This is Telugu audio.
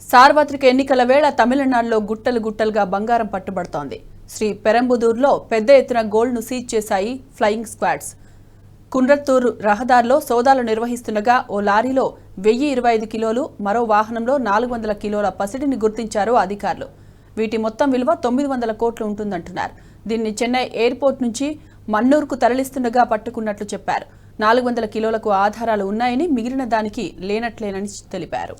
సార్వత్రిక ఎన్నికల వేళ తమిళనాడులో గుట్టలు గుట్టలుగా బంగారం పట్టుబడుతోంది. శ్రీ పెరంబుదూర్లో పెద్ద ఎత్తున గోల్డ్ను సీజ్ చేశాయి ఫ్లయింగ్ స్క్వాడ్స్. కుండ్రత్తూరు రహదారిలో సోదాలు నిర్వహిస్తుండగా ఓ లారీలో 1025 కిలోలు, మరో వాహనంలో 400 కిలోల పసిడిని గుర్తించారు అధికారులు. వీటి మొత్తం విలువ 900 కోట్లు ఉంటుందంటున్నారు. దీన్ని చెన్నై ఎయిర్పోర్ట్ నుంచి మన్నూరుకు తరలిస్తుండగా పట్టుకున్నట్లు చెప్పారు. 400 కిలోలకు ఆధారాలు ఉన్నాయని, మిగిలిన దానికి లేనట్లేనని తెలిపారు.